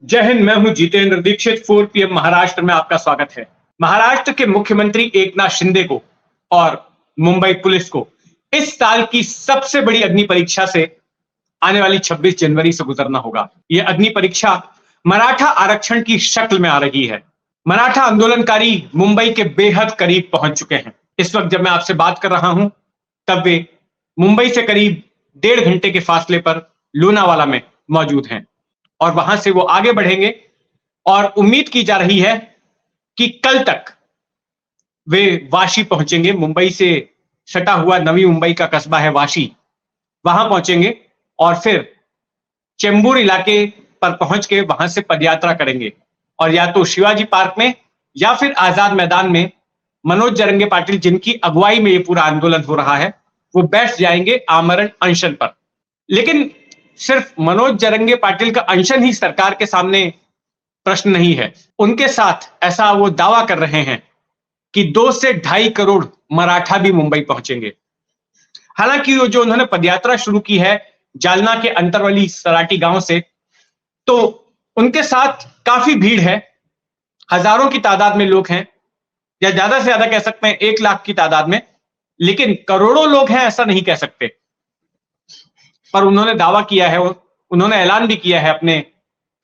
जय हिंद। मैं हूं जितेंद्र दीक्षित। 4 PM महाराष्ट्र में आपका स्वागत है। महाराष्ट्र के मुख्यमंत्री एकनाथ शिंदे को और मुंबई पुलिस को इस साल की सबसे बड़ी अग्नि परीक्षा से आने वाली 26 जनवरी से गुजरना होगा। यह अग्नि परीक्षा मराठा आरक्षण की शक्ल में आ रही है। मराठा आंदोलनकारी मुंबई के बेहद करीब पहुंच चुके हैं। इस वक्त जब मैं आपसे बात कर रहा हूं तब वे मुंबई से करीब 1.5 घंटे के फासले पर लोनावाला में मौजूद हैं और वहां से वो आगे बढ़ेंगे और उम्मीद की जा रही है कि कल तक वे वाशी पहुंचेंगे। मुंबई से सटा हुआ नवी मुंबई का कस्बा है वाशी, वहां पहुंचेंगे और फिर चेंबूर इलाके पर पहुंच के वहां से पदयात्रा करेंगे और या तो शिवाजी पार्क में या फिर आजाद मैदान में मनोज जरंगे पाटिल, जिनकी अगुवाई में ये पूरा आंदोलन हो रहा है, वो बैठ जाएंगे आमरण अनशन पर। लेकिन सिर्फ मनोज जरंगे पाटिल का अनशन ही सरकार के सामने प्रश्न नहीं है। उनके साथ ऐसा वो दावा कर रहे हैं कि 2 से 2.5 करोड़ मराठा भी मुंबई पहुंचेंगे। हालांकि वो जो उन्होंने पदयात्रा शुरू की है जालना के अंतरवली सराटी गांव से, तो उनके साथ काफी भीड़ है। हजारों की तादाद में लोग हैं, या ज्यादा से ज्यादा कह सकते हैं 1 लाख की तादाद में, लेकिन करोड़ों लोग हैं ऐसा नहीं कह सकते। पर उन्होंने दावा किया है, उन्होंने ऐलान भी किया है अपने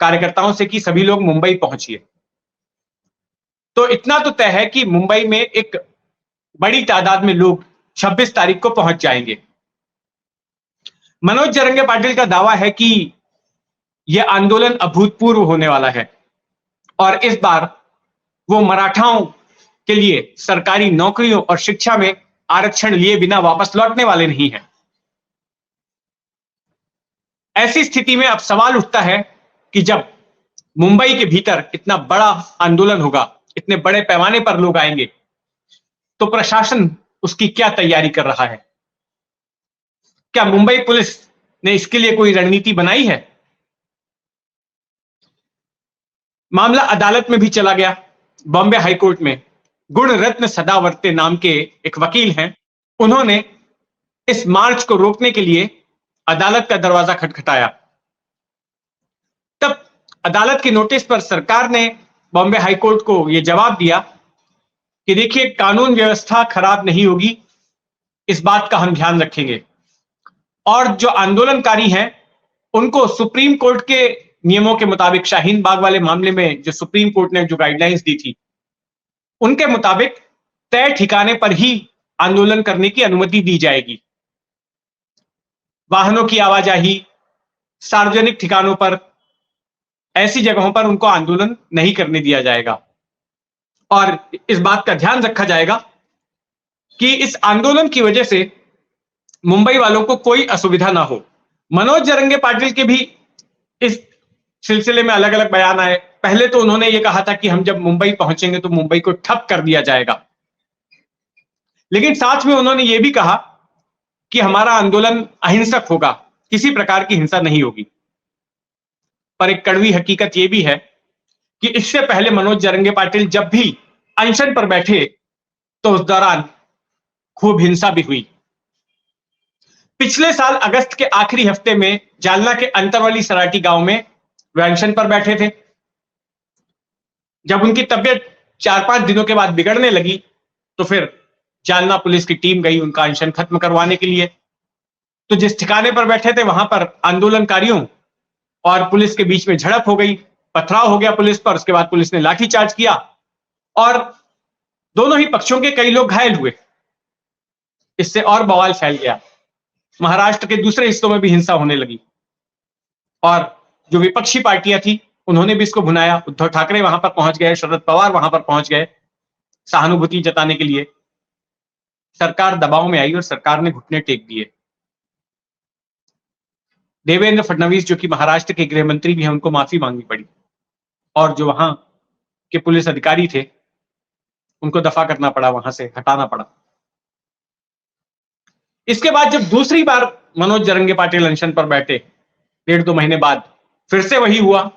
कार्यकर्ताओं से कि सभी लोग मुंबई पहुंचिए। तो इतना तो तय है कि मुंबई में एक बड़ी तादाद में लोग 26 तारीख को पहुंच जाएंगे। मनोज जरंगे पाटिल का दावा है कि यह आंदोलन अभूतपूर्व होने वाला है और इस बार वो मराठाओं के लिए सरकारी नौकरियों और शिक्षा में आरक्षण लिए बिना वापस लौटने वाले नहीं हैं। ऐसी स्थिति में अब सवाल उठता है कि जब मुंबई के भीतर इतना बड़ा आंदोलन होगा, इतने बड़े पैमाने पर लोग आएंगे, तो प्रशासन उसकी क्या तैयारी कर रहा है? क्या मुंबई पुलिस ने इसके लिए कोई रणनीति बनाई है? मामला अदालत में भी चला गया। बॉम्बे हाईकोर्ट में गुणरत्न सदावर्ते नाम के एक वकील हैं, उन्होंने इस मार्च को रोकने के लिए अदालत का दरवाजा खटखटाया। तब अदालत के नोटिस पर सरकार ने बॉम्बे हाईकोर्ट को यह जवाब दिया कि देखिए, कानून व्यवस्था खराब नहीं होगी, इस बात का हम ध्यान रखेंगे और जो आंदोलनकारी हैं उनको सुप्रीम कोर्ट के नियमों के मुताबिक, शाहीन बाग वाले मामले में जो सुप्रीम कोर्ट ने जो गाइडलाइंस दी थी, उनके मुताबिक तय ठिकाने पर ही आंदोलन करने की अनुमति दी जाएगी। वाहनों की आवाजाही, सार्वजनिक ठिकानों पर, ऐसी जगहों पर उनको आंदोलन नहीं करने दिया जाएगा और इस बात का ध्यान रखा जाएगा कि इस आंदोलन की वजह से मुंबई वालों को कोई असुविधा ना हो। मनोज जरंगे पाटिल के भी इस सिलसिले में अलग अलग बयान आए। पहले तो उन्होंने ये कहा था कि हम जब मुंबई पहुंचेंगे तो मुंबई को ठप कर दिया जाएगा, लेकिन साथ में उन्होंने ये भी कहा कि हमारा आंदोलन अहिंसक होगा, किसी प्रकार की हिंसा नहीं होगी। पर एक कड़वी हकीकत यह भी है कि इससे पहले मनोज जरंगे पाटिल जब भी अनशन पर बैठे तो उस दौरान खूब हिंसा भी हुई। पिछले साल अगस्त के आखिरी हफ्ते में जालना के अंतरवली सराटी गांव में वे अनशन पर बैठे थे। जब उनकी तबीयत 4-5 दिनों के बाद बिगड़ने लगी तो फिर जालना पुलिस की टीम गई उनका अनशन खत्म करवाने के लिए। तो जिस ठिकाने पर बैठे थे वहां पर आंदोलनकारियों और पुलिस के बीच में झड़प हो गई, पथराव हो गया पुलिस पर। उसके बाद पुलिस ने लाठीचार्ज किया और दोनों ही पक्षों के कई लोग घायल हुए। इससे और बवाल फैल गया। महाराष्ट्र के दूसरे हिस्सों में भी हिंसा होने लगी और जो विपक्षी पार्टियां थी उन्होंने भी इसको भुनाया। उद्धव ठाकरे वहां पर पहुंच गए, शरद पवार वहां पर पहुंच गए सहानुभूति जताने के लिए। सरकार दबाव में आई और सरकार ने घुटने टेक दिए। देवेंद्र फडणवीस, जो कि महाराष्ट्र के गृह मंत्री भी हैं, उनको माफी मांगनी पड़ी और जो वहां के पुलिस अधिकारी थे उनको दफा करना पड़ा, वहां से हटाना पड़ा। इसके बाद जब दूसरी बार मनोज जरंगे पाटिल अनशन पर बैठे 1.5-2 महीने बाद, फिर से वही हुआ।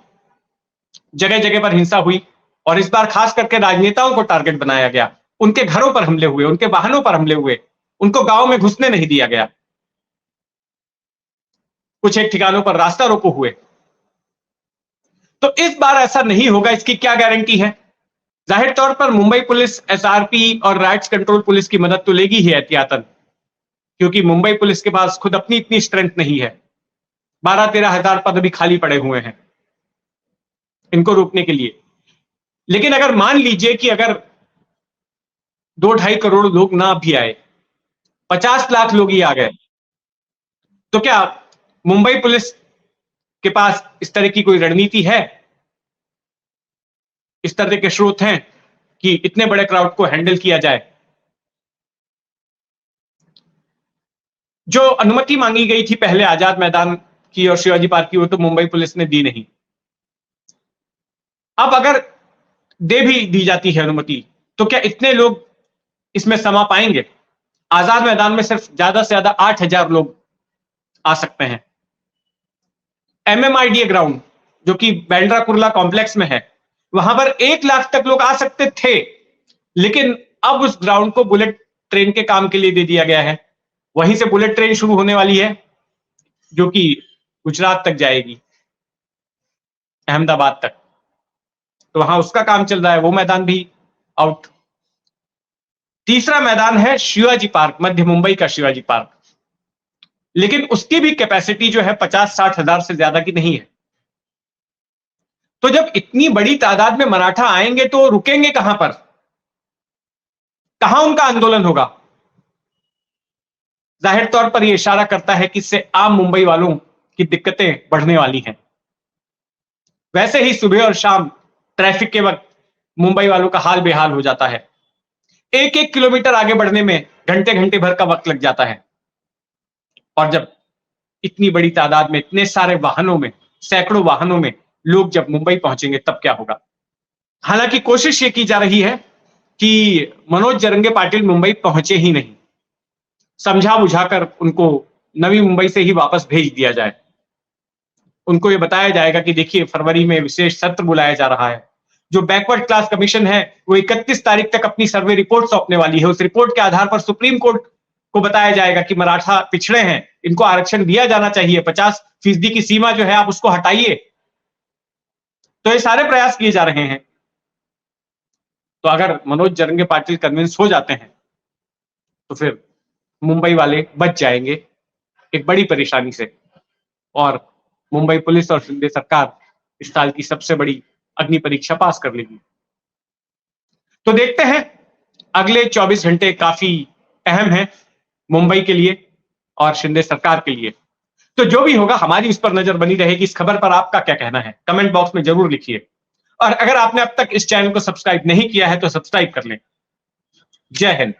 जगह जगह पर हिंसा हुई और इस बार खास करके राजनेताओं को टारगेट बनाया गया। उनके घरों पर हमले हुए, उनके वाहनों पर हमले हुए, उनको गांव में घुसने नहीं दिया गया। कुछ एक ठिकानों पर रास्ता रोको हुए। तो इस बार ऐसा नहीं होगा, इसकी क्या गारंटी है? जाहिर तौर पर मुंबई पुलिस एसआरपी और राइट्स कंट्रोल पुलिस की मदद तो लेगी ही एहतियातन, क्योंकि मुंबई पुलिस के पास खुद अपनी इतनी स्ट्रेंथ नहीं है। 12-13 हजार पद अभी खाली पड़े हुए हैं इनको रोकने के लिए। लेकिन अगर मान लीजिए कि अगर 2-2.5 करोड़ लोग ना भी आए, 50 लाख लोग ही आ गए, तो क्या मुंबई पुलिस के पास इस तरह की कोई रणनीति है, इस तरह के स्रोत हैं कि इतने बड़े क्राउड को हैंडल किया जाए? जो अनुमति मांगी गई थी पहले आजाद मैदान की और शिवाजी पार्क की, वो तो मुंबई पुलिस ने दी नहीं। अब अगर दे भी दी जाती है अनुमति, तो क्या इतने लोग इसमें समा पाएंगे? आजाद मैदान में सिर्फ ज्यादा से ज्यादा 8,000 लोग आ सकते हैं। MMRDA ग्राउंड जो कि बैंड्रा कुर्ला कॉम्प्लेक्स में है, वहां पर 1 लाख तक लोग आ सकते थे, लेकिन अब उस ग्राउंड को बुलेट ट्रेन के काम के लिए दे दिया गया है। वहीं से बुलेट ट्रेन शुरू होने वाली है जो कि गुजरात तक जाएगी, अहमदाबाद तक। तो वहां उसका काम चल रहा है, वो मैदान भी आउट। तीसरा मैदान है शिवाजी पार्क, मध्य मुंबई का शिवाजी पार्क, लेकिन उसकी भी कैपेसिटी जो है 50-60 हजार से ज्यादा की नहीं है। तो जब इतनी बड़ी तादाद में मराठा आएंगे तो रुकेंगे कहां पर? कहां उनका आंदोलन होगा? जाहिर तौर पर यह इशारा करता है कि इससे आम मुंबई वालों की दिक्कतें बढ़ने वाली हैं। वैसे ही सुबह और शाम ट्रैफिक के वक्त मुंबई वालों का हाल बेहाल हो जाता है। 1-1 किलोमीटर आगे बढ़ने में घंटे घंटे भर का वक्त लग जाता है। और जब इतनी बड़ी तादाद में, इतने सारे वाहनों में, सैकड़ों वाहनों में लोग जब मुंबई पहुंचेंगे, तब क्या होगा? हालांकि कोशिश ये की जा रही है कि मनोज जरंगे पाटिल मुंबई पहुंचे ही नहीं, समझा बुझाकर उनको नवी मुंबई से ही वापस भेज दिया जाए। उनको ये बताया जाएगा कि देखिए, फरवरी में विशेष सत्र बुलाया जा रहा है। जो बैकवर्ड क्लास कमीशन है वो 31 तारीख तक अपनी सर्वे रिपोर्ट सौंपने वाली है। उस रिपोर्ट के आधार पर सुप्रीम कोर्ट को बताया जाएगा कि मराठा पिछड़े हैं, इनको आरक्षण दिया जाना चाहिए, 50% की सीमा जो है आप उसको हटाइए। तो ये सारे प्रयास किए जा रहे हैं। तो अगर मनोज जरंगे पाटिल कन्विंस हो जाते हैं तो फिर मुंबई वाले बच जाएंगे एक बड़ी परेशानी से, और मुंबई पुलिस और शिंदे सरकार इस साल की सबसे बड़ी अग्नि परीक्षा पास कर लेगी। तो देखते हैं, अगले 24 घंटे काफी अहम है मुंबई के लिए और शिंदे सरकार के लिए। तो जो भी होगा, हमारी इस पर नजर बनी रहेगी। इस खबर पर आपका क्या कहना है, कमेंट बॉक्स में जरूर लिखिए। और अगर आपने अब तक इस चैनल को सब्सक्राइब नहीं किया है तो सब्सक्राइब कर लें। जय हिंद।